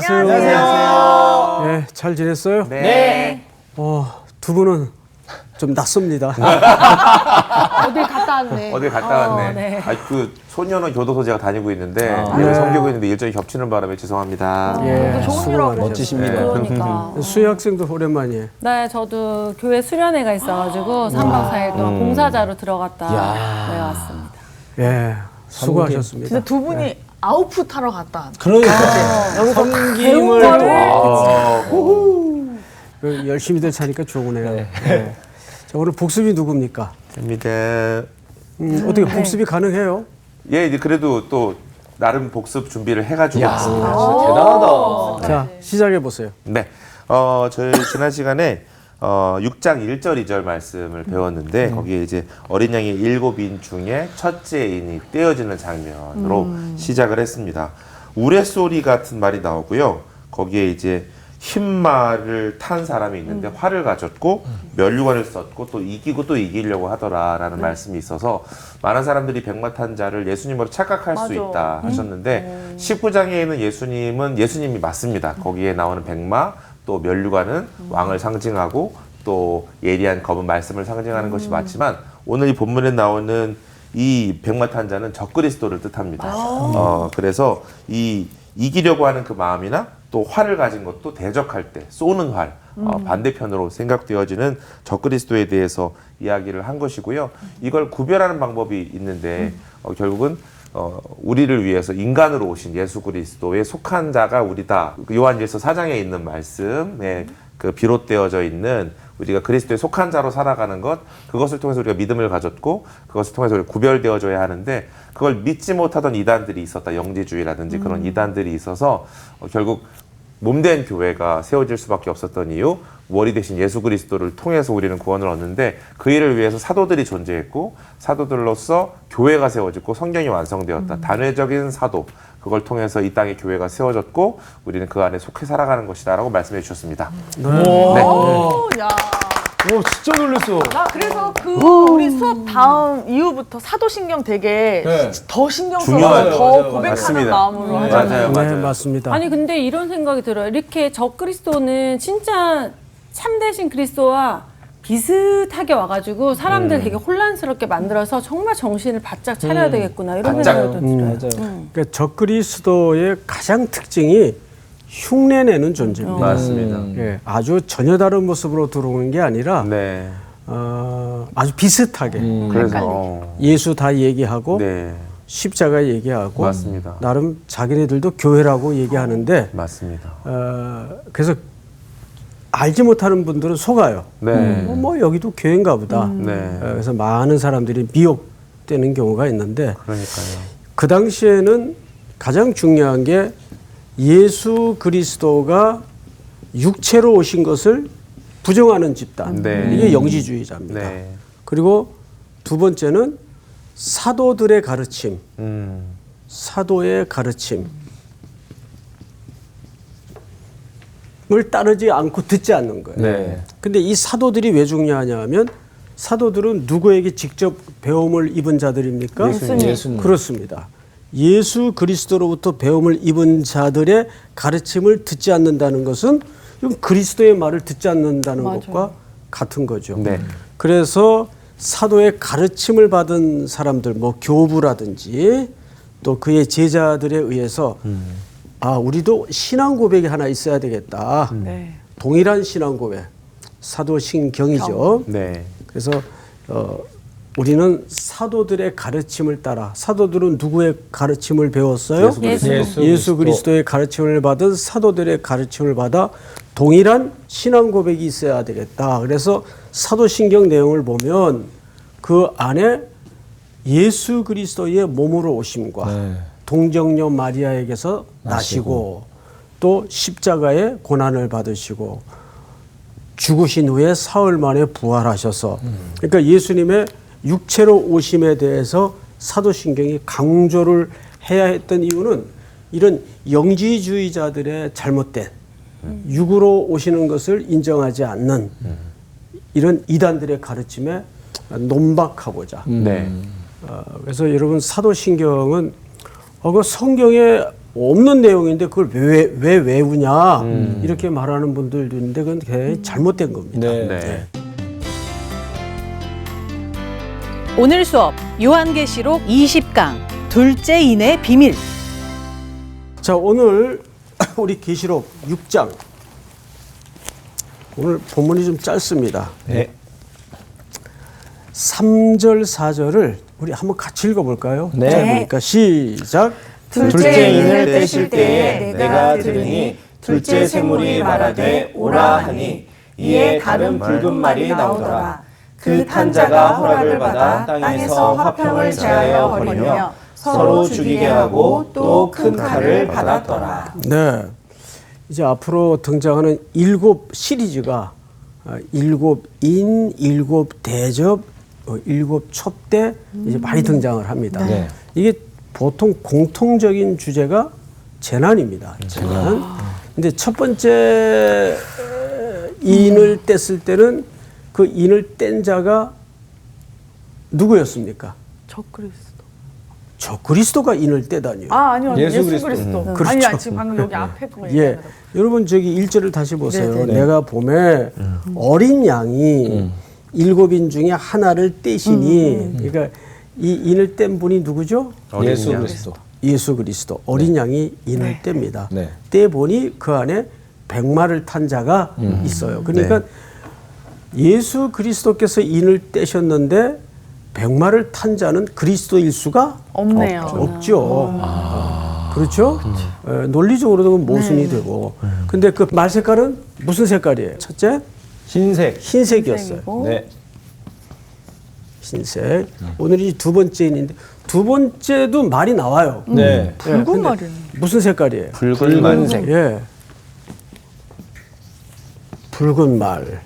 안녕하세요. 안녕하세요. 네, 잘 지냈어요? 네. 두 분은 좀 낯섭니다. 어딜 갔다 왔네. 어딜 갔다 왔네. 네. 그 소년원 교도소 제가 다니고 있는데 네. 섬기고 있는데 일정이 겹치는 바람에 죄송합니다. 예, 좋은 수고 일 하고 많으셨어요. 멋지십니다. 그러니까. 수희 학생도 오랜만이에요. 네, 저도 교회 수련회가 있어가지고 3박 4일 동안 봉사자로 들어갔다 네, 왔습니다. 예, 수고하셨습니다. 진짜 두 분이 아웃풋 하러 갔다 왔네. 그러니까 여기서 섬김을 그 열심히들 차니까 좋으네요. 네. 자, 오늘 복습이 누굽니까? 됩니다. 어떻게 복습이 가능해요? 예, 이제 그래도 또 나름 복습 준비를 해가지고 야, 왔습니다. 진짜 대단하다. 자, 시작해 보세요. 네, 저희 지난 시간에 6장 1절 2절 말씀을 배웠는데 거기에 이제 어린 양의 7인 중에 첫째 인이 떼어지는 장면으로 시작을 했습니다. 우레소리 같은 말이 나오고요. 거기에 이제 흰 말을 탄 사람이 있는데 활을 가졌고 면류관을 썼고 또 이기고 또 이기려고 하더라라는 말씀이 있어서 많은 사람들이 백마탄 자를 예수님으로 착각할 수 있다 하셨는데 19장에 있는 예수님이 맞습니다. 거기에 나오는 백마 또 면류관은 왕을 상징하고 또 예리한 검은 말씀을 상징하는 것이 맞지만 오늘 이 본문에 나오는 이 백마탄 자는 적그리스도를 뜻합니다. 그래서 이기려고 하는 그 마음이나 또 활을 가진 것도 대적할 때 쏘는 활 반대편으로 생각되어지는 적그리스도에 대해서 이야기를 한 것이고요. 이걸 구별하는 방법이 있는데 결국은 우리를 위해서 인간으로 오신 예수 그리스도에 속한 자가 우리다. 요한일서 4장에 있는 말씀에 그 비롯되어져 있는 우리가 그리스도에 속한 자로 살아가는 것, 그것을 통해서 우리가 믿음을 가졌고 그것을 통해서 우리가 구별되어져야 하는데 그걸 믿지 못하던 이단들이 있었다. 영지주의라든지 그런 이단들이 있어서 결국 몸된 교회가 세워질 수밖에 없었던 이유, 머리 대신 예수 그리스도를 통해서 우리는 구원을 얻는데 그 일을 위해서 사도들이 존재했고 사도들로서 교회가 세워졌고 성경이 완성되었다. 단회적인 사도, 그걸 통해서 이 땅에 교회가 세워졌고 우리는 그 안에 속해 살아가는 것이다 라고 말씀해 주셨습니다. 오, 야. 오, 진짜 놀랐어. 나 그래서 우리 수업 다음 이후부터 사도신경 되게 더 신경 써서 중요해요. 더 맞아요. 고백하는 맞습니다. 마음으로 하잖아요. 맞아요. 네, 맞습니다. 아니 근데 이런 생각이 들어요. 이렇게 적그리스도는 진짜 참되신 그리스도와 비슷하게 와가지고 사람들 되게 혼란스럽게 만들어서 정말 정신을 바짝 차려야 되겠구나 이런 생각도 들어요. 맞아요. 그러니까 적그리스도의 가장 특징이 흉내내는 존재입니다. 맞습니다. 예, 아주 전혀 다른 모습으로 들어오는 게 아니라 네. 아주 비슷하게 그래서 예수 다 얘기하고 네. 십자가 얘기하고 맞습니다. 나름 자기네들도 교회라고 얘기하는데 맞습니다. 그래서 알지 못하는 분들은 속아요. 네. 뭐 여기도 교회인가 보다. 네. 그래서 많은 사람들이 미혹되는 경우가 있는데 그러니까요. 그 당시에는 가장 중요한 게 예수 그리스도가 육체로 오신 것을 부정하는 집단. 네. 이게 영지주의자입니다. 네. 그리고 두 번째는 사도들의 가르침, 사도의 가르침을 따르지 않고 듣지 않는 거예요. 네. 근데 이 사도들이 왜 중요하냐 하면 사도들은 누구에게 직접 배움을 입은 자들입니까? 예수님. 그렇습니다. 예수 그리스도로부터 배움을 입은 자들의 가르침을 듣지 않는다는 것은 이건 그리스도의 말을 듣지 않는다는 것과 같은 거죠. 네. 그래서 사도의 가르침을 받은 사람들, 뭐 교부라든지 또 그의 제자들에 의해서 우리도 신앙 고백이 하나 있어야 되겠다. 네. 동일한 신앙 고백, 사도신경이죠. 네. 그래서 우리는 사도들의 가르침을 따라, 사도들은 누구의 가르침을 배웠어요? 예수 그리스도의 가르침을 받은 사도들의 가르침을 받아 동일한 신앙 고백이 있어야 되겠다. 그래서 사도신경 내용을 보면 그 안에 예수 그리스도의 몸으로 오심과 동정녀 마리아에게서 나시고 또 십자가의 고난을 받으시고 죽으신 후에 사흘 만에 부활하셔서 그러니까 예수님의 육체로 오심에 대해서 사도신경이 강조를 해야 했던 이유는 이런 영지주의자들의 잘못된 육으로 오시는 것을 인정하지 않는 이런 이단들의 가르침에 논박하고자. 네. 그래서 여러분 사도신경은 그 성경에 없는 내용인데 그걸 왜 외우냐 이렇게 말하는 분들도 있는데 그건 굉장히 잘못된 겁니다. 네. 네. 오늘 수업 요한계시록 20강 둘째인의 비밀. 자, 오늘 우리 계시록 6장. 오늘 본문이 좀 짧습니다. 네. 3절, 4절을 우리 한번 같이 읽어볼까요? 네. 짧으니까 시작. 둘째 인을 떼실 때에 내가 들으니 둘째 샘물이 말하되 오라 하니 이에 다른 붉은 말이 나오더라. 그 탄자가 허락을 받아 땅에서 화평을 제하여 버리며 서로 죽이게 하고 또 큰 칼을 받았더라. 네. 이제 앞으로 등장하는 7 시리즈가 7 인, 7 대접, 7 촛대 이제 많이 등장을 합니다. 네. 이게 보통 공통적인 주제가 재난입니다. 재난. 근데 첫 번째 인을 뗐을 때는 그 인을 뗀 자가 누구였습니까? 적그리스도. 저 그리스도가 인을 떼다니요. 아 아니요 예수 예수 그리스도. 그리스도. 그렇죠. 아니 지금 방금 여기 앞에 거 예. 얘기하는 거. 여러분 저기 1절을 다시 보세요. 네네. 내가 봄에 어린 양이 7인 중에 하나를 떼시니 그러니까 이 인을 뗀 분이 누구죠? 예수 그리스도. 예수 그리스도. 어린 양이 인을 뗍니다. 네. 떼 보니 그 안에 백마를 탄 자가 있어요. 그러니까 예수 그리스도께서 인을 떼셨는데 백마를 탄 자는 그리스도일 수가 없네요. 없죠. 그렇죠? 논리적으로도 모순이 되고. 근데 그 말 색깔은 무슨 색깔이에요? 첫째, 흰색. 흰색이었어요. 네. 흰색. 오늘이 두 번째인데 두 번째도 말이 나와요. 네. 붉은 근데 말이네. 무슨 색깔이에요? 붉은색. 예. 붉은 말.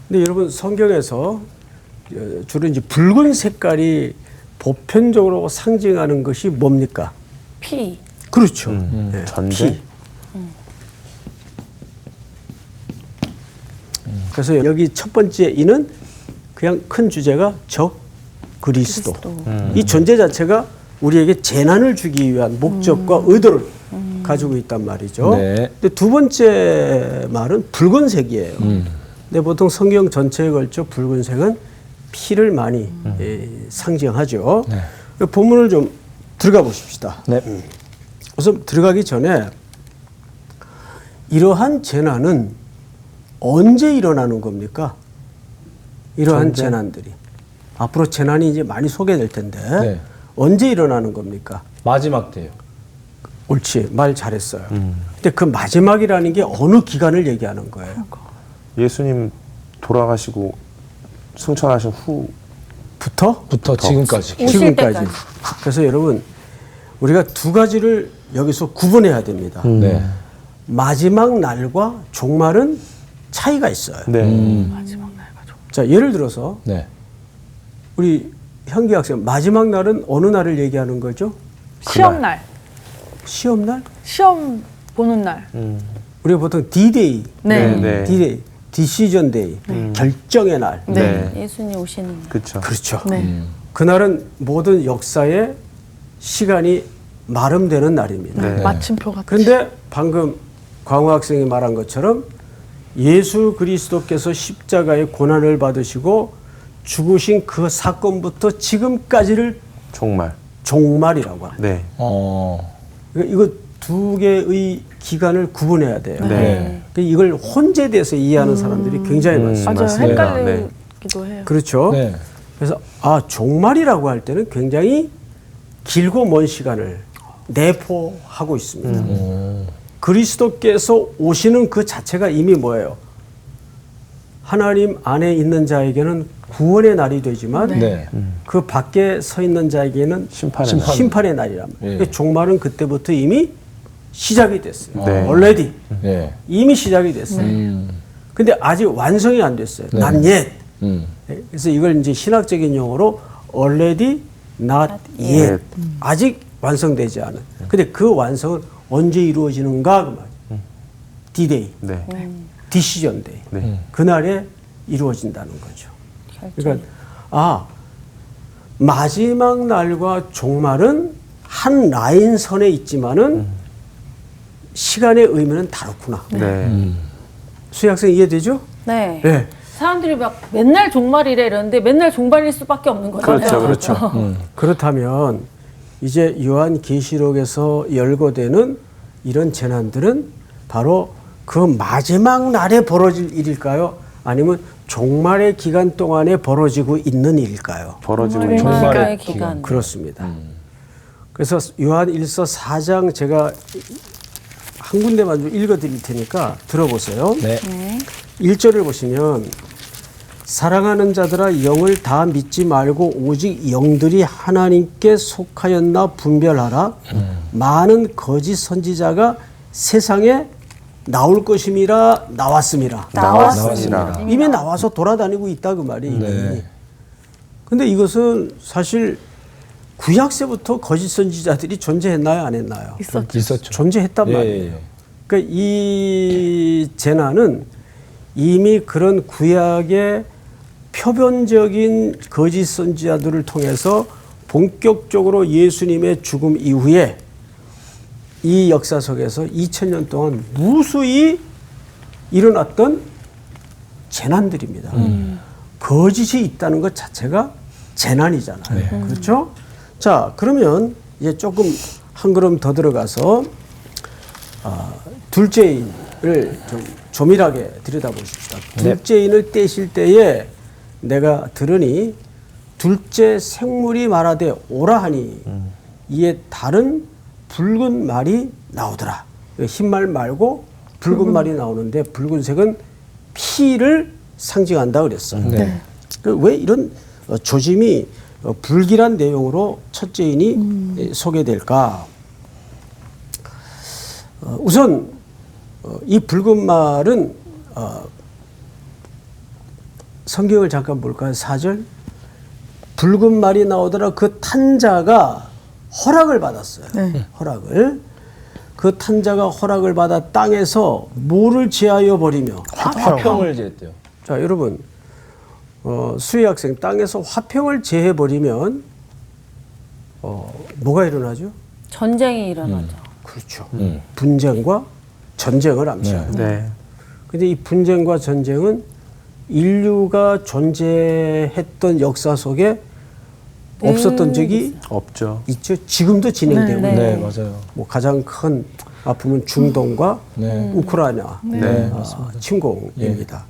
근데 여러분 성경에서 주로 이제 붉은 색깔이 보편적으로 상징하는 것이 뭡니까? 피. 그렇죠. 예, 전쟁? 피. 그래서 여기 첫 번째 이는 그냥 큰 주제가 적 그리스도. 이 존재 자체가 우리에게 재난을 주기 위한 목적과 의도를 가지고 있단 말이죠. 네. 근데 두 번째 말은 붉은색이에요. 근데 보통 성경 전체에 걸쳐 붉은색은 피를 많이 상징하죠. 네. 본문을 좀 들어가 보십시다. 네. 우선 들어가기 전에 이러한 재난은 언제 일어나는 겁니까? 이러한 재난들이. 앞으로 재난이 이제 많이 소개될 텐데 네. 언제 일어나는 겁니까? 마지막 때요. 옳지. 말 잘했어요. 근데 그 마지막이라는 게 어느 기간을 얘기하는 거예요? 예수님 돌아가시고 승천하신 후 부터 지금까지. 오실 지금까지. 때까지. 그래서 여러분 우리가 두 가지를 여기서 구분해야 됩니다. 네. 마지막 날과 종말은 차이가 있어요. 네. 자, 예를 들어서 네. 우리 현기 학생 마지막 날은 어느 날을 얘기하는 거죠? 시험 날. 시험 날? 시험 보는 날. 우리가 보통 D-Day, 네. 네. D-Day, Decision Day, 결정의 날. 네. 예수님 오시는 날. 그렇죠. 그렇죠. 네. 그날은 모든 역사의 시간이 마름되는 날입니다. 네. 마침표 같이. 그런데 방금 광우 학생이 말한 것처럼 예수 그리스도께서 십자가의 고난을 받으시고 죽으신 그 사건부터 지금까지를 정말. 종말이라고 합니다. 네. 이거 두 개의 기간을 구분해야 돼요. 네. 이걸 혼재돼서 이해하는 사람들이 굉장히 많습니다. 맞아요. 맞습니다. 헷갈리기도 해요. 그렇죠. 네. 그래서 종말이라고 할 때는 굉장히 길고 먼 시간을 내포하고 있습니다. 그리스도께서 오시는 그 자체가 이미 뭐예요? 하나님 안에 있는 자에게는 구원의 날이 되지만 네. 그 밖에 서 있는 자에게는 심판의 날. 날이란 예. 말이에요. 종말은 그때부터 이미 시작이 됐어요. 네. already 네. 이미 시작이 됐어요. 근데 아직 완성이 안 됐어요. not yet. 그래서 이걸 이제 신학적인 용어로 already not yet. 아직 완성되지 않은. 근데 그 완성은 언제 이루어지는가 그 말이에요. D-Day, 네. Decision Day. 네. 그날에 이루어진다는 거죠. 그러니까 마지막 날과 종말은 한 라인선에 있지만은 시간의 의미는 다르구나. 네. 수희 학생 이해되죠? 네. 네. 사람들이 막 맨날 종말이래 이러는데 맨날 종말일 수밖에 없는 거잖아요. 그렇죠. 그렇다면 이제 요한계시록에서 열거되는 이런 재난들은 바로 그 마지막 날에 벌어질 일일까요? 아니면 종말의 기간 동안에 벌어지고 있는 일일까요? 벌어지고 있는 종말의 기간. 그렇습니다. 그래서 요한 1서 4장 제가 한 군데만 좀 읽어드릴 테니까 들어보세요. 네. 1절을 보시면 사랑하는 자들아 영을 다 믿지 말고 오직 영들이 하나님께 속하였나 분별하라. 많은 거짓 선지자가 세상에 나올 것임이라 나왔음이라. 나왔습니다. 이미 나와서 돌아다니고 있다 그 말이. 네. 근데 이것은 사실 구약세부터 거짓 선지자들이 존재했나요, 안 했나요? 있었죠. 존재했단 예, 말이에요. 예. 그러니까 이 재난은 이미 그런 구약의 표변적인 거짓 선지자들을 통해서 본격적으로 예수님의 죽음 이후에 이 역사 속에서 2000년 동안 무수히 일어났던 재난들입니다. 거짓이 있다는 것 자체가 재난이잖아요. 그렇죠? 자, 그러면 이제 조금 한 걸음 더 들어가서 둘째인을 좀 조밀하게 들여다보십시다. 둘째인을 떼실 때에 내가 들으니 둘째 생물이 말하되 오라 하니 이에 다른 붉은 말이 나오더라. 흰 말 말고 붉은 말이 나오는데 붉은색은 피를 상징한다 그랬어요. 왜 이런 조짐이 불길한 내용으로 첫째인이 소개될까? 우선 이 붉은 말은 성경을 잠깐 볼까요? 4절. 붉은 말이 나오더라. 그 탄자가 허락을 받았어요. 허락을. 그 탄자가 허락을 받아 땅에서 뭐를 제하여 버리며 화평을 제했대요. 자, 여러분, 수희 학생 땅에서 화평을 제해 버리면 뭐가 일어나죠? 전쟁이 일어나죠. 그렇죠. 분쟁과 전쟁을 암시하는. 네. 근데 이 분쟁과 전쟁은 인류가 존재했던 역사 속에 없었던 적이 없죠. 있죠. 지금도 진행되고 있는. 네, 맞아요. 뭐 가장 큰 아픔은 중동과 네. 우크라이나 네. 침공입니다.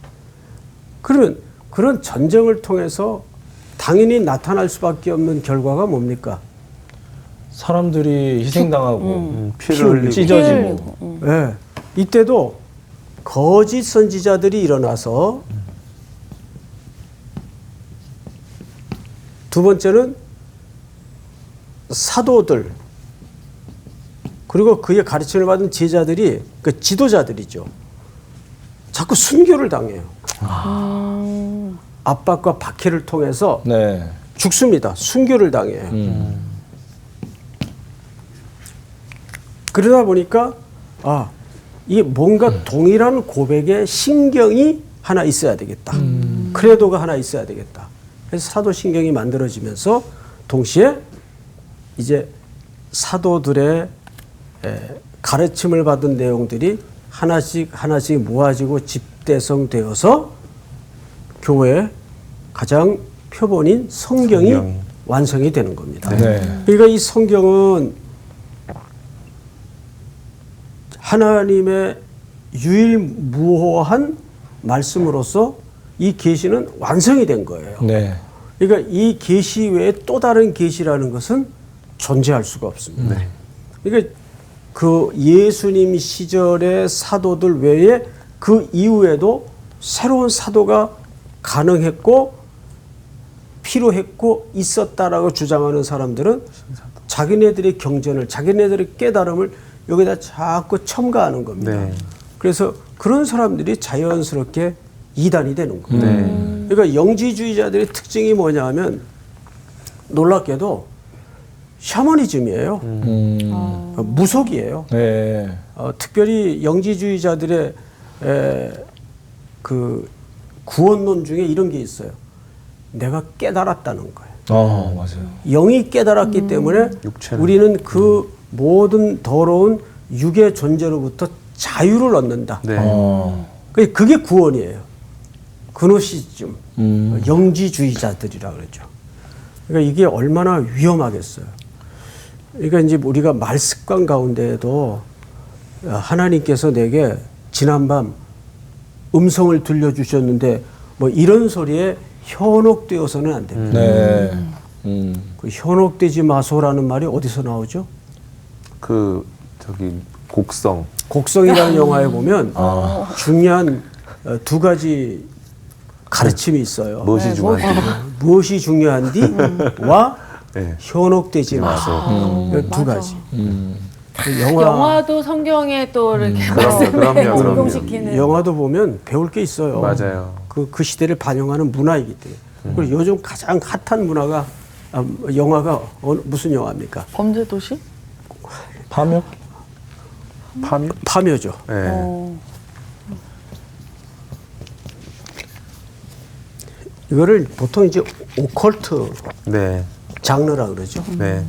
그러면 그런 전쟁을 통해서 당연히 나타날 수밖에 없는 결과가 뭡니까? 사람들이 희생당하고 피를 흘리고. 찢어지고. 네. 이때도 거짓 선지자들이 일어나서 두 번째는 사도들 그리고 그의 가르침을 받은 제자들이 그 지도자들이죠. 자꾸 순교를 당해요. 압박과 박해를 통해서 네. 죽습니다. 순교를 당해요. 그러다 보니까 이게 뭔가 동일한 고백의 신경이 하나 있어야 되겠다. 크레도가 하나 있어야 되겠다. 그래서 사도신경이 만들어지면서 동시에 이제 사도들의 가르침을 받은 내용들이 하나씩 모아지고 집대성되어서 교회의 가장 표본인 성경이 완성이 되는 겁니다. 네. 그러니까 이 성경은 하나님의 유일무호한 말씀으로서 이 계시는 완성이 된 거예요. 네. 그러니까 이 계시 외에 또 다른 계시라는 것은 존재할 수가 없습니다. 그러니까 그 예수님 시절의 사도들 외에 그 이후에도 새로운 사도가 가능했고 필요했고 있었다라고 주장하는 사람들은 자기네들의 경전을 자기네들의 깨달음을 여기다 자꾸 첨가하는 겁니다. 네. 그래서 그런 사람들이 자연스럽게 이단이 되는 거예요. 그러니까 영지주의자들의 특징이 뭐냐 하면 놀랍게도 샤머니즘이에요. 무속이에요. 네. 특별히 영지주의자들의 그 구원론 중에 이런 게 있어요. 내가 깨달았다는 거예요. 맞아요. 영이 깨달았기 때문에 육체는. 우리는 그 모든 더러운 육의 존재로부터 자유를 얻는다. 네. 그게 구원이에요. 그노시즘, 영지주의자들이라 그러죠. 그러니까 이게 얼마나 위험하겠어요. 그러니까 이제 우리가 말습관 가운데에도 하나님께서 내게 지난밤 음성을 들려주셨는데 뭐 이런 소리에 현혹되어서는 안 됩니다. 네. 그 현혹되지 마소라는 말이 어디서 나오죠? 그 저기 곡성. 곡성이라는 영화에 보면 중요한 두 가지 가르침이 있어요. 무엇이 중요한지. 무엇이 중요한디와 네. 현혹되지 마소. 두 가지. 그 영화도 성경에 또 이렇게 그럼요. 공동시키는. 영화도 보면 배울 게 있어요. 맞아요. 그 시대를 반영하는 문화이기 때문에. 그리고 요즘 가장 핫한 문화가 영화가 무슨 영화입니까? 범죄도시? 파묘? 파묘죠. 네. 이거를 보통 이제 오컬트 네. 장르라 그러죠. 네.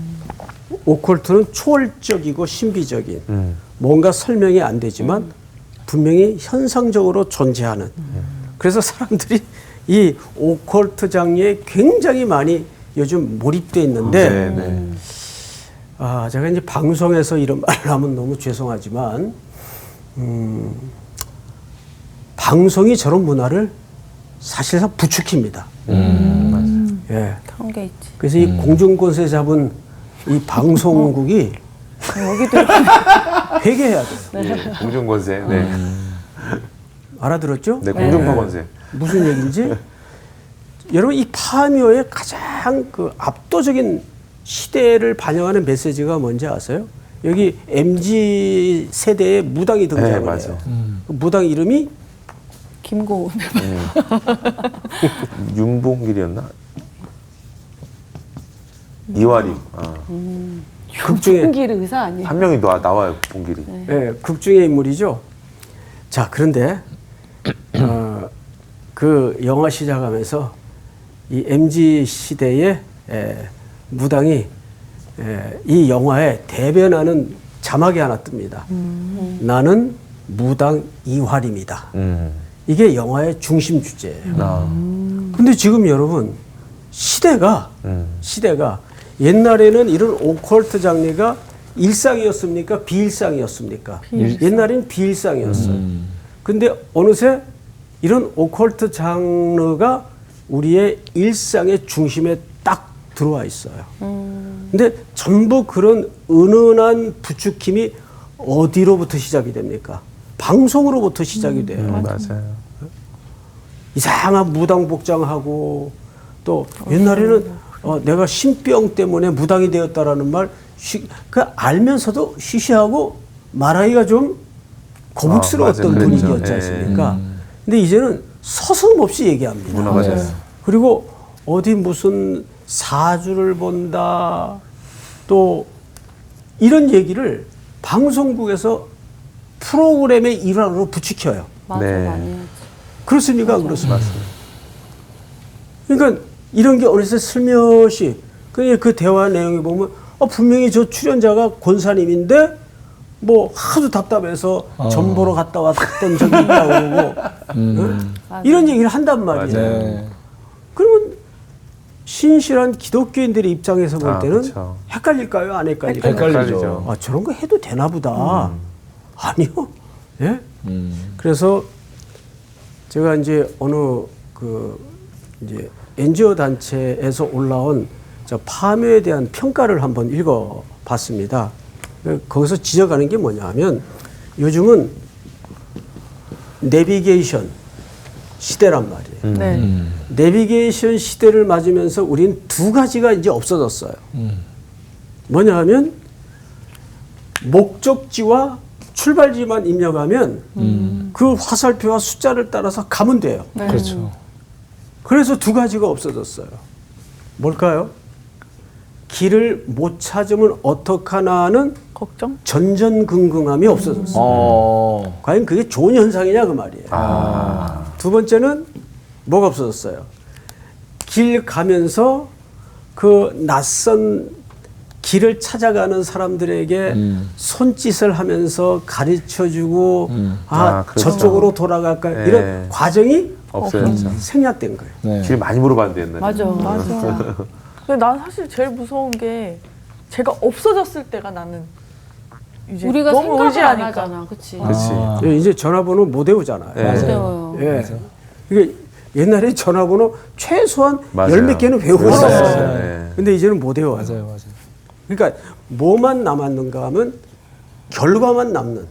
오컬트는 초월적이고 신비적인 뭔가 설명이 안 되지만 분명히 현상적으로 존재하는. 그래서 사람들이 이 오컬트 장르에 굉장히 많이 요즘 몰입돼 있는데 네. 제가 이제 방송에서 이런 말을 하면 너무 죄송하지만 방송이 저런 문화를 사실상 부추깁니다. 예. 그런 게 있지. 그래서 이 공중권세 잡은 이 방송국이 회개해야 돼요. 네. 공중권세. 네. 알아들었죠? 네. 공중파권세. 무슨 얘기인지? 여러분 이 파묘의 가장 그 압도적인 시대를 반영하는 메시지가 뭔지 아세요? 여기 MZ 세대의 무당이 등장을 해요. 맞아요. 그 무당 이름이 김고은. 윤봉길이었나? 이화림. 극중의 홍길 의사 아니에요? 한 명이 나와요. 봉길이. 예, 극중의 인물이죠. 자, 그런데 그 영화 시작하면서 이 MZ 시대의 무당이 이 영화에 대변하는 자막이 하나 뜹니다. 나는 무당 이화림이다. 이게 영화의 중심 주제예요. 근데 지금 여러분 시대가 옛날에는 이런 오컬트 장르가 일상이었습니까? 비일상이었습니까? 옛날에는 비일상이었어요. 근데 어느새 이런 오컬트 장르가 우리의 일상의 중심에 딱 들어와 있어요. 근데 전부 그런 은은한 부추김이 어디로부터 시작이 됩니까? 방송으로부터 시작이 돼요. 맞아요. 이상한 무당 복장하고 또 옛날에는 내가 신병 때문에 무당이 되었다라는 말 그 알면서도 쉬쉬하고 말하기가 좀 거북스러웠던 맞아요. 분위기였지 그랬죠. 않습니까? 근데 이제는 서슴없이 얘기합니다. 문화가 됐어. 그리고 어디 무슨 사주를 본다 또 이런 얘기를 방송국에서 프로그램의 일환으로 부추겨요. 맞아, 네. 많이 하지. 그렇습니까? 그렇습니다. 그러니까 이런 게 어느새 슬며시 그 대화 내용에 보면 분명히 저 출연자가 권사님인데 뭐 하도 답답해서 전 보러 갔다 왔던 적이 있다고 그러고 이런 얘기를 한단 말이에요. 네. 그러면 신실한 기독교인들의 입장에서 볼 때는 그쵸. 헷갈릴까요? 안 헷갈릴까요? 헷갈리죠. 저런 거 해도 되나 보다. 아니요. 예? 그래서 제가 이제 어느 이제 NGO 단체에서 올라온 저 파묘에 대한 평가를 한번 읽어봤습니다. 거기서 지적하는 게 뭐냐 하면 요즘은 내비게이션 시대란 말이에요. 네. 내비게이션 시대를 맞으면서 우린 두 가지가 이제 없어졌어요. 뭐냐 하면 목적지와 출발지만 입력하면 그 화살표와 숫자를 따라서 가면 돼요. 그렇죠. 그래서 두 가지가 없어졌어요. 뭘까요? 길을 못 찾으면 어떡하나 하는 걱정? 전전긍긍함이 없어졌어요. 과연 그게 좋은 현상이냐 그 말이에요. 두 번째는 뭐가 없어졌어요? 길 가면서 그 낯선 길을 찾아가는 사람들에게 손짓을 하면서 가르쳐주고 그렇죠. 저쪽으로 돌아갈까 네. 이런 과정이 없어졌죠. 생략된 거예요. 네. 길 많이 물어봤는데 옛날에. 맞아. 맞아. 근데 난 사실 제일 무서운 게 제가 없어졌을 때가 나는 이제 우리가 너무 생각을 안 의지하니까. 하잖아. 그치? 그렇지. 예, 이제 전화번호 못 외우잖아요. 네. 못 외워요. 예. 이게 옛날에 전화번호 최소한 맞아요. 열 몇 개는 외우고 외웠어요. 있었어요. 네. 근데 이제는 못 외워요. 맞아요. 그러니까 뭐만 남았는가 하면 결과만 남는.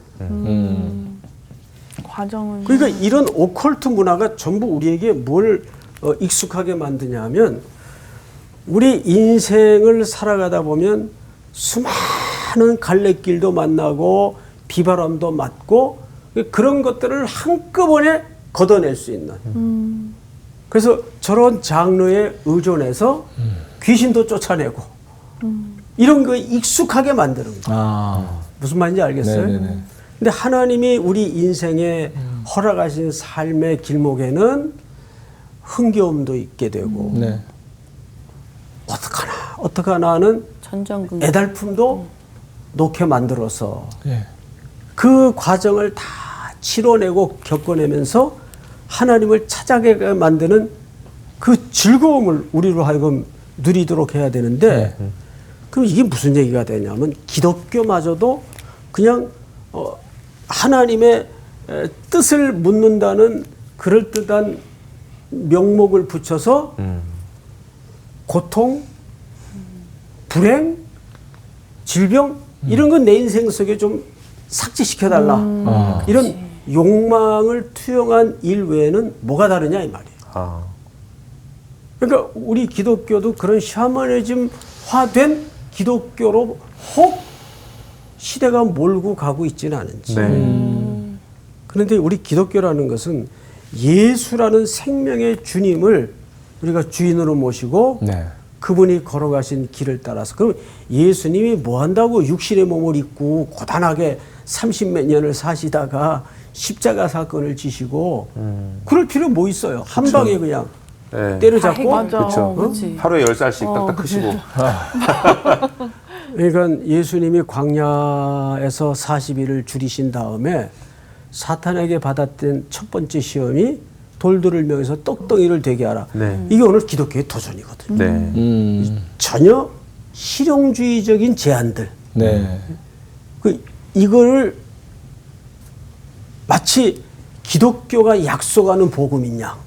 과정은 그러니까 이런 오컬트 문화가 전부 우리에게 뭘 익숙하게 만드냐면 우리 인생을 살아가다 보면 수많은 갈래길도 만나고 비바람도 맞고 그런 것들을 한꺼번에 걷어낼 수 있는. 그래서 저런 장르에 의존해서 귀신도 쫓아내고 이런 거 익숙하게 만드는 거. 무슨 말인지 알겠어요? 네네네. 근데 하나님이 우리 인생에 허락하신 삶의 길목에는 흥겨움도 있게 되고 네. 어떡하나 하는 전전긍긍. 애달픔도 놓게 만들어서 예. 그 과정을 다 치러내고 겪어내면서 하나님을 찾아가게 만드는 그 즐거움을 우리로 하여금 누리도록 해야 되는데 그럼 이게 무슨 얘기가 되냐면 기독교마저도 그냥 하나님의 뜻을 묻는다는 그럴듯한 명목을 붙여서 고통, 불행, 질병 이런 건 내 인생 속에 좀 삭제시켜달라. 이런 욕망을 투영한 일 외에는 뭐가 다르냐 이 말이에요. 아. 그러니까 우리 기독교도 그런 샤머니즘화된 기독교로 혹 시대가 몰고 가고 있지는 않은지. 네. 그런데 우리 기독교라는 것은 예수라는 생명의 주님을 우리가 주인으로 모시고 네. 그분이 걸어가신 길을 따라서 그럼 예수님이 뭐 한다고 육신의 몸을 입고 고단하게 30몇 년을 사시다가 십자가 사건을 지시고 그럴 필요 뭐 있어요. 한 방에 그냥 네. 때려잡고 맞아. 그렇죠. 그치. 하루에 10살씩 딱딱 크시고. 그러니까 예수님이 광야에서 40일을 줄이신 다음에 사탄에게 받았던 첫 번째 시험이 돌들을 명해서 떡덩이를 되게 하라. 네. 이게 오늘 기독교의 도전이거든요. 네. 전혀 실용주의적인 제안들. 네. 이거를 마치 기독교가 약속하는 복음이냐.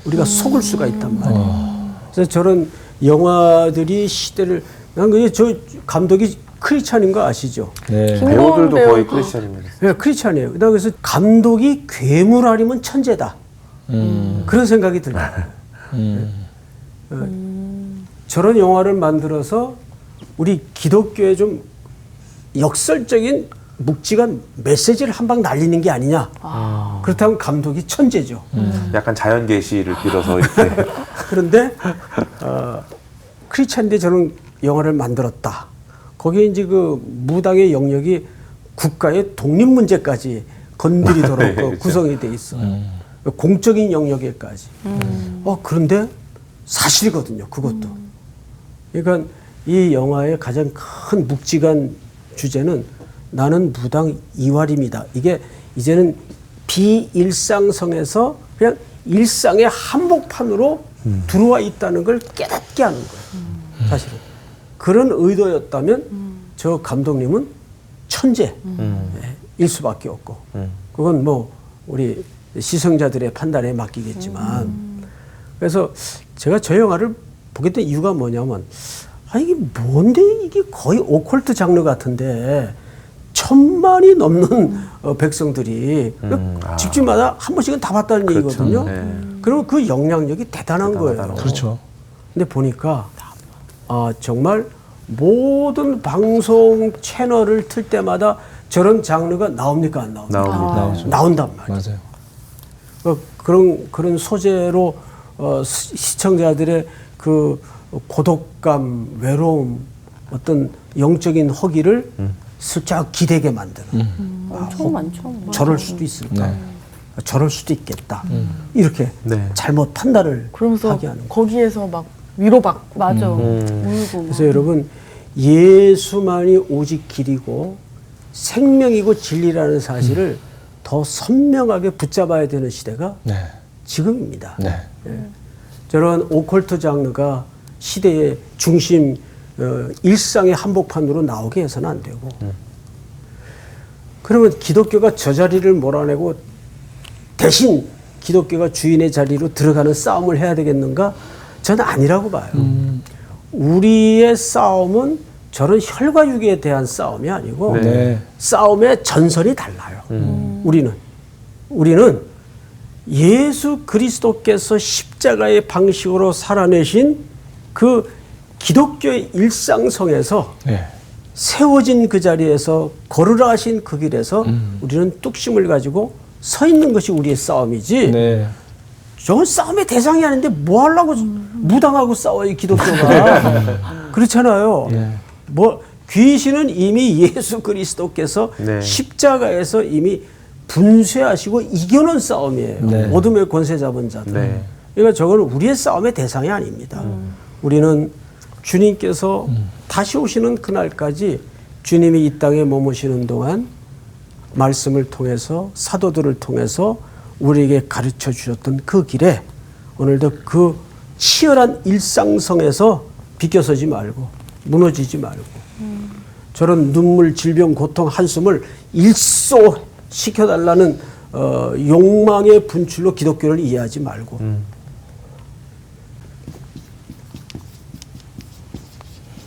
우리가 속을 수가 있단 말이에요. 그래서 저런 영화들이 시대를 난 그게 저 감독이 크리스찬인 거 아시죠? 네. 배우들도 배우도. 거의 크리스천입니다. 네, 크리스찬이에요. 그래서 감독이 괴물 아니면 천재다. 그런 생각이 들어요. 저런 영화를 만들어서 우리 기독교에 좀 역설적인 묵직한 메시지를 한 방 날리는 게 아니냐. 그렇다면 감독이 천재죠. 약간 자연 계시를 빌어서 이렇게. 그런데 크리스찬인데 저런 영화를 만들었다. 거기에 이제 그 무당의 영역이 국가의 독립 문제까지 건드리도록 네, 그 그렇죠. 구성이 돼 있어요. 공적인 영역에까지. 그런데 사실이거든요. 그것도. 그러니까 이 영화의 가장 큰 묵직한 주제는 나는 무당 이활입니다. 이게 이제는 비일상성에서 그냥 일상의 한복판으로 들어와 있다는 걸 깨닫게 하는 거예요. 사실은. 그런 의도였다면 저 감독님은 천재일 수밖에 없고 그건 뭐 우리 시청자들의 판단에 맡기겠지만 그래서 제가 저 영화를 보게 된 이유가 뭐냐면 이게 뭔데 이게 거의 오컬트 장르 같은데 1000만이 넘는 백성들이 집집마다 한 번씩은 다 봤다는 그렇죠. 얘기거든요. 네. 그리고 그 영향력이 대단한 거예요. 그렇죠. 근데 보니까 정말 모든 방송 채널을 틀 때마다 저런 장르가 나옵니까 안 나옵니까? 나옵니다. 나온단 말이에요. 맞아요. 그런 소재로 시청자들의 그 고독감, 외로움, 어떤 영적인 허기를 슬쩍 기대게 만드는. 엄청 많죠. 저럴 수도 있을까? 저럴 수도 있겠다. 이렇게 네. 잘못 판단을 그러면서 하게 하는 거. 거기에서 막 위로받고. 맞아. 울고. 그래서 여러분 예수만이 오직 길이고 생명이고 진리라는 사실을 더 선명하게 붙잡아야 되는 시대가 네. 지금입니다. 네. 저런 오컬트 장르가 시대의 중심 일상의 한복판으로 나오게 해서는 안 되고 그러면 기독교가 저 자리를 몰아내고 대신 기독교가 주인의 자리로 들어가는 싸움을 해야 되겠는가? 저는 아니라고 봐요. 우리의 싸움은 저런 혈과육에 대한 싸움이 아니고 네. 싸움의 전선이 달라요. 우리는 예수 그리스도께서 십자가의 방식으로 살아내신 그 기독교의 일상성에서 네. 세워진 그 자리에서 걸으라 하신 그 길에서 우리는 뚝심을 가지고 서 있는 것이 우리의 싸움이지. 네. 저건 싸움의 대상이 아닌데 뭐 하려고 무당하고 싸워요, 기독교가. 그렇잖아요. 네. 뭐 귀신은 이미 예수 그리스도께서 네. 십자가에서 이미 분쇄하시고 이겨놓은 싸움이에요. 네. 어둠의 권세 잡은 자들. 네. 그러니까 저거는 우리의 싸움의 대상이 아닙니다. 우리는 주님께서 다시 오시는 그날까지 주님이 이 땅에 머무시는 동안 말씀을 통해서 사도들을 통해서 우리에게 가르쳐 주셨던 그 길에 오늘도 그 치열한 일상성에서 비껴서지 말고 무너지지 말고 저런 눈물, 질병, 고통, 한숨을 일소시켜달라는 욕망의 분출로 기독교를 이해하지 말고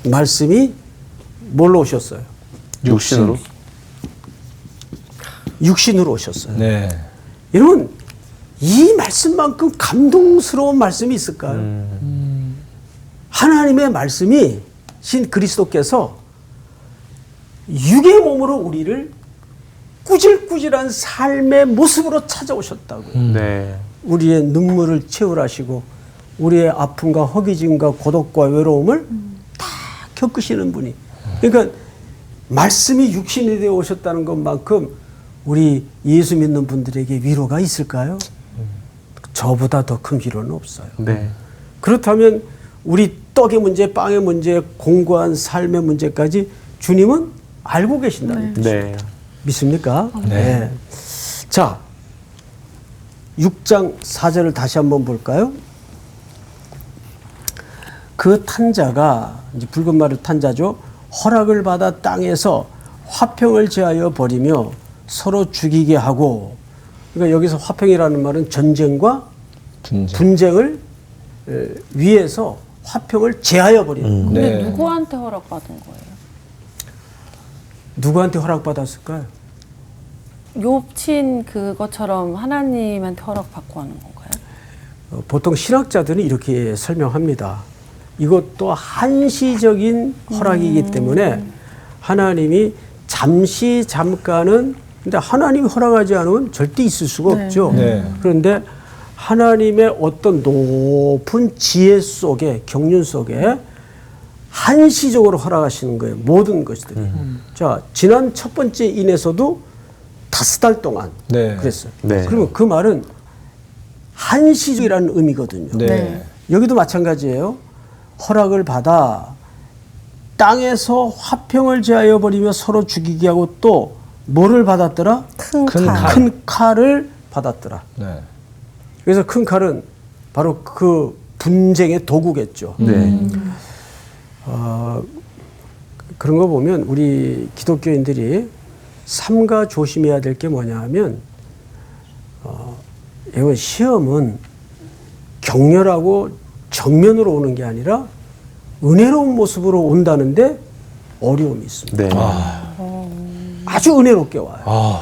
말씀이 뭘로 오셨어요? 육신으로. 육신으로 오셨어요. 네. 여러분 이 말씀만큼 감동스러운 말씀이 있을까요? 하나님의 말씀이 신 그리스도께서 육의 몸으로 우리를 꾸질꾸질한 삶의 모습으로 찾아오셨다고요. 네. 우리의 눈물을 채울하시고 우리의 아픔과 허기짐과 고독과 외로움을 다 겪으시는 분이. 그러니까 말씀이 육신이 되어 오셨다는 것만큼 우리 예수 믿는 분들에게 위로가 있을까요? 저보다 더 큰 위로는 없어요. 네. 그렇다면 우리 떡의 문제, 빵의 문제, 공고한 삶의 문제까지 주님은 알고 계신다는 뜻이에요. 네. 믿습니까? 네. 자, 6장 4절을 다시 한번 볼까요? 그 탄자가 이제 붉은 말을 탄 자죠. 허락을 받아 땅에서 화평을 제하여 버리며 서로 죽이게 하고, 그러니까 여기서 화평이라는 말은 전쟁과 분쟁을 위해서 화평을 제하여 버리는 거예요. 근데 네. 누구한테 허락받은 거예요? 누구한테 허락받았을까요? 욥친 그것처럼 하나님한테 허락받고 하는 건가요? 보통 신학자들은 이렇게 설명합니다. 이것도 한시적인 허락이기 때문에 하나님이 잠시 잠깐은, 근데 하나님이 허락하지 않으면 절대 있을 수가 없죠. 네. 그런데 하나님의 어떤 높은 지혜 속에, 경륜 속에 한시적으로 허락하시는 거예요. 모든 것들이. 자, 지난 첫 번째 인에서도 5달 동안 네. 그랬어요. 네. 그러면 그 말은 한시적이라는 의미거든요. 네. 여기도 마찬가지예요. 허락을 받아 땅에서 화평을 제하여 버리며 서로 죽이게 하고 또 뭐를 받았더라? 큰 칼. 큰 칼을 받았더라. 네. 그래서 큰 칼은 바로 그 분쟁의 도구겠죠. 네. 그런 거 보면 우리 기독교인들이 삼가 조심해야 될 게 뭐냐 하면 이건 시험은 격렬하고 정면으로 오는 게 아니라 은혜로운 모습으로 온다는데 어려움이 있습니다. 네. 아주 은혜롭게 와요. 아.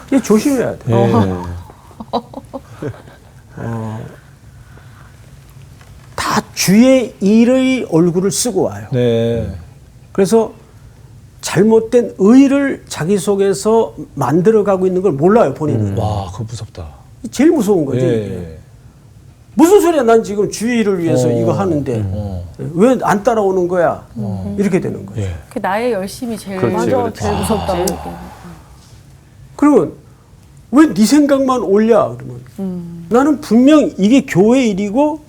이게 조심해야 돼요. 네. 다 주의 일의 얼굴을 쓰고 와요. 네. 그래서 잘못된 의를 자기 속에서 만들어가고 있는 걸 몰라요, 본인은. 와, 그거 무섭다. 제일 무서운 거죠. 이게. 예. 무슨 소리야? 난 지금 주의 일을 위해서 이거 하는데 왜 안 따라오는 거야? 이렇게 되는 거죠. 예. 그 나의 열심이 제일 그렇지, 맞아, 그렇지. 제일 무섭다고. 그러면 왜 네 생각만 올려? 그러면 나는 분명 이게 교회 일이고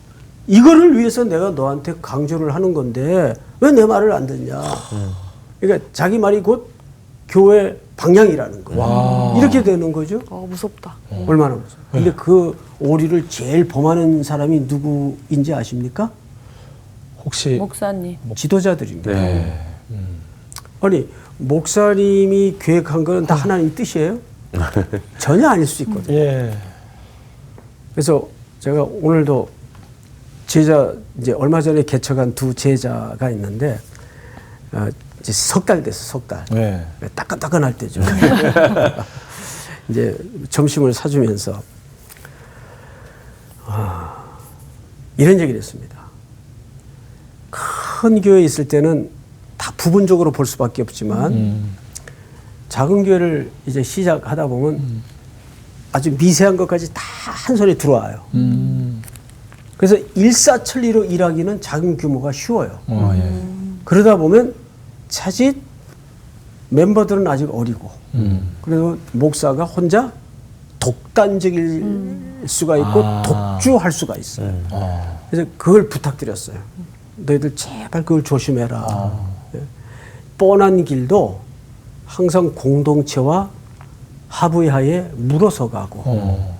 이거를 위해서 내가 너한테 강조를 하는 건데 왜 내 말을 안 듣냐. 그러니까 자기 말이 곧 교회 방향이라는 거예요. 이렇게 되는 거죠. 무섭다. 얼마나 무서워. 근데 그 오리를 제일 범하는 사람이 누구인지 아십니까? 혹시 목사님. 지도자들입니다. 네. 아니 목사님이 계획한 건 다 하나님 뜻이에요? 전혀 아닐 수 있거든요. 예. 그래서 제가 오늘도 제자 이제 얼마 전에 개척한 두 제자가 있는데 이제 석 달 됐어, 석 달. 네. 따끈따끈할 때죠. 이제 점심을 사주면서 이런 얘기를 했습니다. 큰 교회에 있을 때는 다 부분적으로 볼 수밖에 없지만 작은 교회를 이제 시작하다 보면 아주 미세한 것까지 다 한 손에 들어와요. 그래서 일사천리로 일하기는 작은 규모가 쉬워요. 예. 그러다 보면 차짓 멤버들은 아직 어리고 그리고 목사가 혼자 독단적일 수가 있고 독주할 수가 있어요. 그래서 그걸 부탁드렸어요. 너희들 제발 그걸 조심해라. 예. 뻔한 길도 항상 공동체와 합의하에 물어서 가고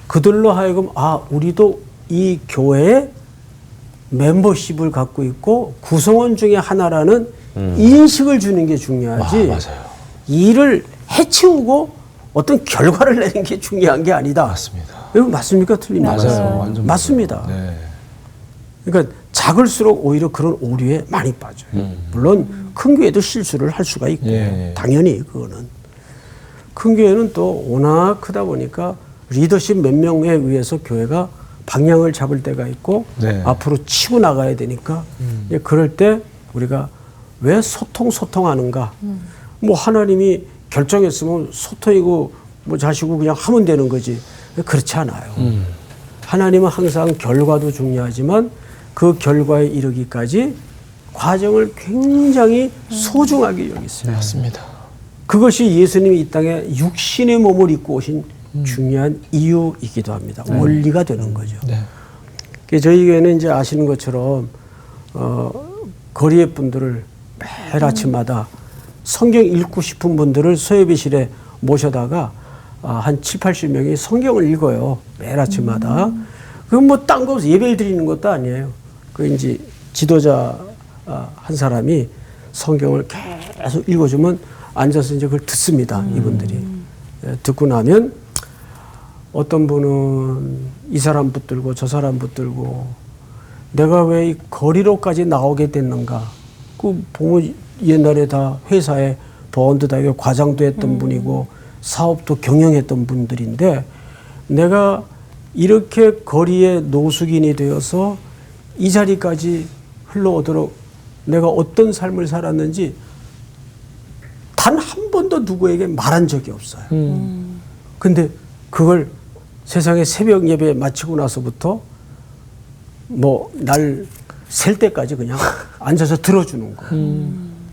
그들로 하여금 우리도 이 교회에 멤버십을 갖고 있고 구성원 중에 하나라는 인식을 주는 게 중요하지. 맞아요. 일을 해치우고 어떤 결과를 내는 게 중요한 게 아니다. 맞습니다. 이거 맞습니까? 틀립니까? 맞아요. 완전 맞습니다. 네. 그러니까 작을수록 오히려 그런 오류에 많이 빠져요. 물론 큰 교회도 실수를 할 수가 있고 예. 당연히 그거는. 큰 교회는 또 워낙 크다 보니까 리더십 몇 명에 의해서 교회가 방향을 잡을 때가 있고 네. 앞으로 치고 나가야 되니까 이제 그럴 때 우리가 왜 소통하는가? 뭐 하나님이 결정했으면 소통이고 뭐 자시고 그냥 하면 되는 거지. 그렇지 않아요. 하나님은 항상 결과도 중요하지만 그 결과에 이르기까지 과정을 굉장히 소중하게 여기어요. 맞습니다. 그것이 예수님이 이 땅에 육신의 몸을 입고 오신 중요한 이유이기도 합니다. 원리가 되는 거죠. 네. 저희 교회는 이제 아시는 것처럼 거리의 분들을 매일 아침마다 성경 읽고 싶은 분들을 소예비실에 모셔다가 한 7, 80명이 성경을 읽어요. 매일 아침마다. 그건 뭐 딴 거 없어. 예배를 드리는 것도 아니에요. 그 이제 지도자 한 사람이 성경을 계속 읽어주면 앉아서 이제 그걸 듣습니다. 이분들이. 듣고 나면 어떤 분은 이 사람 붙들고 저 사람 붙들고 내가 왜 이 거리로까지 나오게 됐는가. 그 보면 옛날에 다 회사에 보안도 다 과장도 했던 분이고 사업도 경영했던 분들인데 내가 이렇게 거리에 노숙인이 되어서 이 자리까지 흘러오도록 내가 어떤 삶을 살았는지 단 한 번도 누구에게 말한 적이 없어요. 근데 그걸 세상에 새벽 예배 마치고 나서부터 뭐 날 셀 때까지 그냥 앉아서 들어주는 거예요.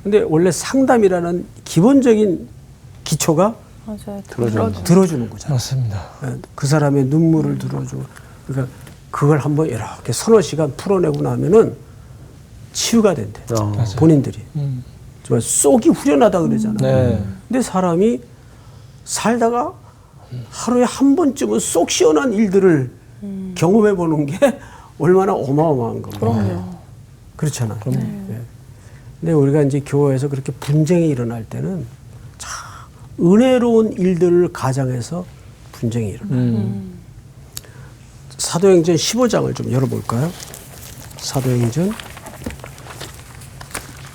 근데 원래 상담이라는 기본적인 기초가 맞아요. 들어주는 거잖아요. 맞습니다. 그 사람의 눈물을 들어주고 그러니까 그걸 한번 이렇게 서너 시간 풀어내고 나면은 치유가 된대. 본인들이. 정말 쏙이 후련하다 그러잖아요. 네. 근데 사람이 살다가 하루에 한 번쯤은 쏙 시원한 일들을 경험해 보는 게 얼마나 어마어마한 겁니까? 그럼요. 그렇잖아요. 네. 근데 우리가 이제 교회에서 그렇게 분쟁이 일어날 때는 참 은혜로운 일들을 가장해서 분쟁이 일어나요. 사도행전 15장을 좀 열어볼까요? 사도행전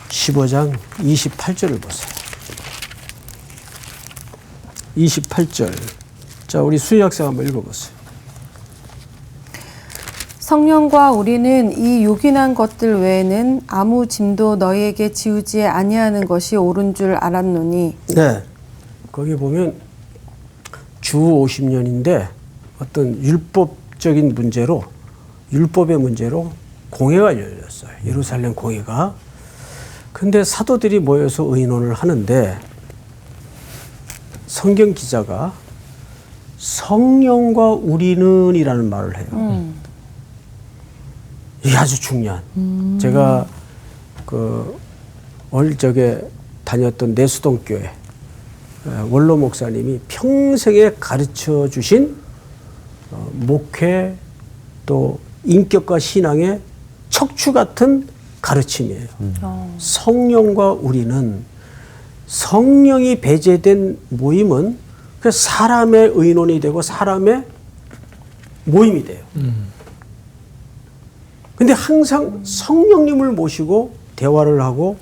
15장 28절을 보세요. 28절. 자, 우리 수희 학생 한번 읽어보세요. 성령과 우리는 이 요긴한 것들 외에는 아무 짐도 너희에게 지우지 아니하는 것이 옳은 줄 알았노니. 네. 거기 보면 주 50년인데 어떤 율법적인 문제로 율법의 문제로 공회가 열렸어요. 예루살렘 공회가. 근데 사도들이 모여서 의논을 하는데 성경 기자가 성령과 우리는 이라는 말을 해요. 이게 아주 중요한. 제가 어릴 적에 다녔던 내수동 교회 원로 목사님이 평생에 가르쳐 주신 목회 또 인격과 신앙의 척추 같은 가르침이에요. 성령과 우리는 성령이 배제된 모임은 그 사람의 의논이 되고 사람의 모임이 돼요. 근데 항상 성령님을 모시고 대화를 하고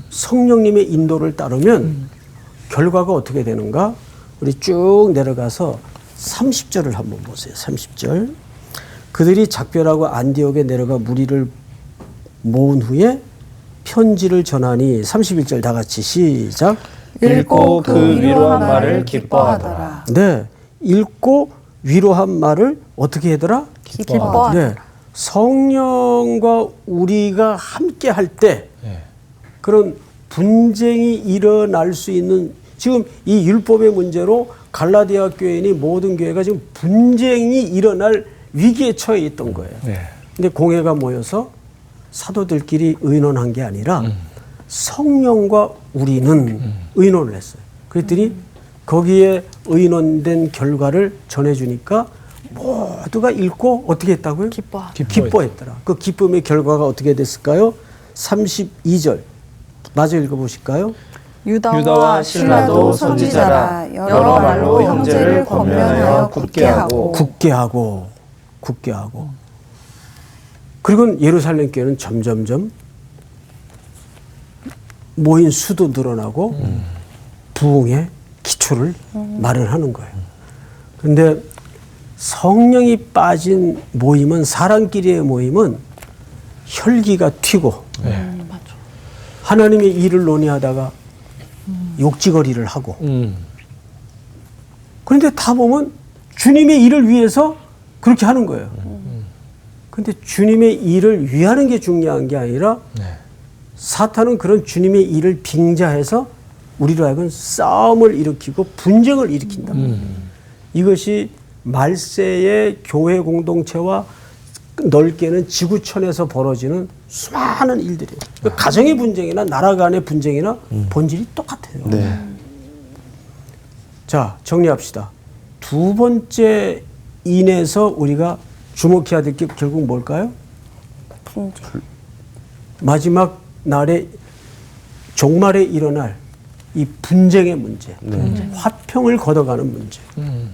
성령님의 인도를 따르면 결과가 어떻게 되는가? 우리 쭉 내려가서 30절을 한번 보세요. 30절. 그들이 작별하고 안디옥에 내려가 무리를 모은 후에 편지를 전하니 31절 다 같이 시작. 읽고 그 위로한 말을 기뻐하더라. 네. 읽고 위로한 말을 어떻게 하더라? 기뻐하더라. 네. 성령과 우리가 함께 할 때 그런 분쟁이 일어날 수 있는 지금 이 율법의 문제로 갈라디아 교회니 모든 교회가 지금 분쟁이 일어날 위기에 처해 있던 거예요. 근데 공회가 모여서 사도들끼리 의논한 게 아니라 성령과 우리는 의논을 했어요. 그랬더니 거기에 의논된 결과를 전해주니까 모두가 읽고 어떻게 했다고요? 기뻐했더라. 그 기쁨의 결과가 어떻게 됐을까요? 32절 마저 읽어보실까요? 유다와 실라도 선지자라 여러 말로 형제를 권면하여 굳게 하고 굳게 하고 그리고 예루살렘 교회는 점점점 모인 수도 늘어나고 부흥의 기초를 마련하는 거예요. 그런데 성령이 빠진 모임은 사람끼리의 모임은 혈기가 튀고 하나님의 일을 논의하다가 욕지거리를 하고 그런데 다 보면 주님의 일을 위해서 그렇게 하는 거예요. 그런데 주님의 일을 위하는 게 중요한 게 아니라 사탄은 그런 주님의 일을 빙자해서 우리로 하여금 싸움을 일으키고 분쟁을 일으킨다. 이것이 말세의 교회 공동체와 넓게는 지구촌에서 벌어지는 수많은 일들이에요. 가정의 분쟁이나 나라 간의 분쟁이나 본질이 똑같아요. 네. 자, 정리합시다. 두 번째 인에서 우리가 주목해야 될 게 결국 뭘까요? 분쟁. 마지막 날에 종말에 일어날 이 분쟁의 문제, 화평을 걷어가는 문제.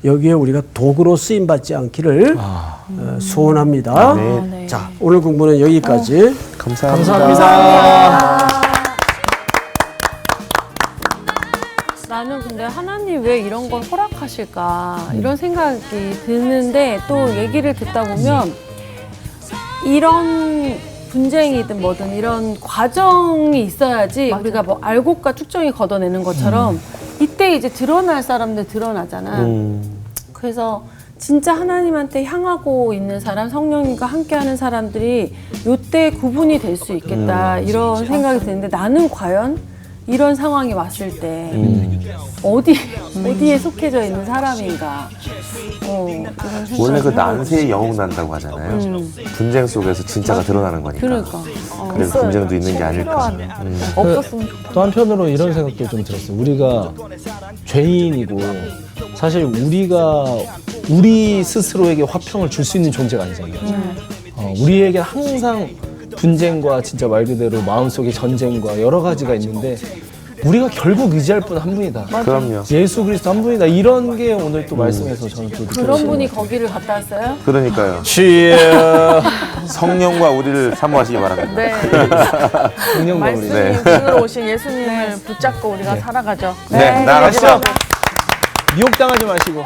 여기에 우리가 도구로 쓰임 받지 않기를 소원합니다. 네. 자, 오늘 공부는 여기까지. 감사합니다. 나는 근데 하나님 왜 이런 걸 허락하실까 이런 생각이 드는데 또 얘기를 듣다 보면 이런 분쟁이든 뭐든 이런 과정이 있어야지 우리가 뭐 알곡과 쭉정이 걷어내는 것처럼 이때 이제 드러날 사람들 드러나잖아. 그래서 진짜 하나님한테 향하고 있는 사람, 성령님과 함께하는 사람들이 이때 구분이 될 수 있겠다 이런 생각이 드는데 나는 과연 이런 상황이 왔을 때 어디에 속해져 있는 사람인가 이런 생각이 원래 그 해보고 난세의 영웅 난다고 하잖아요. 분쟁 속에서 진짜가 드러나는 거니까. 그러니까 그래서 분쟁도 있는 게 아닐까. 없었으면 좋겠다. 또 한편으로 이런 생각도 좀 들었어요. 우리가 죄인이고 사실 우리가 우리 스스로에게 화평을 줄 수 있는 존재가 아니잖아요. 우리에게 항상 분쟁과 진짜 말 그대로 마음속에 전쟁과 여러 가지가 있는데 우리가 결국 의지할 분 한 분이다. 그럼요. 예수 그리스도 한 분이다. 이런 게 오늘 또 말씀에서 저는 또 그런 분이 거기를 갔다 왔어요? 그러니까요. 취야 성령과 우리를 사모하시기 바랍니다. 네. 성령과 우리. 말씀이 분으로 오신 예수님을 붙잡고 우리가 살아가죠. 네, 나가시죠. 미혹당하지 마시고.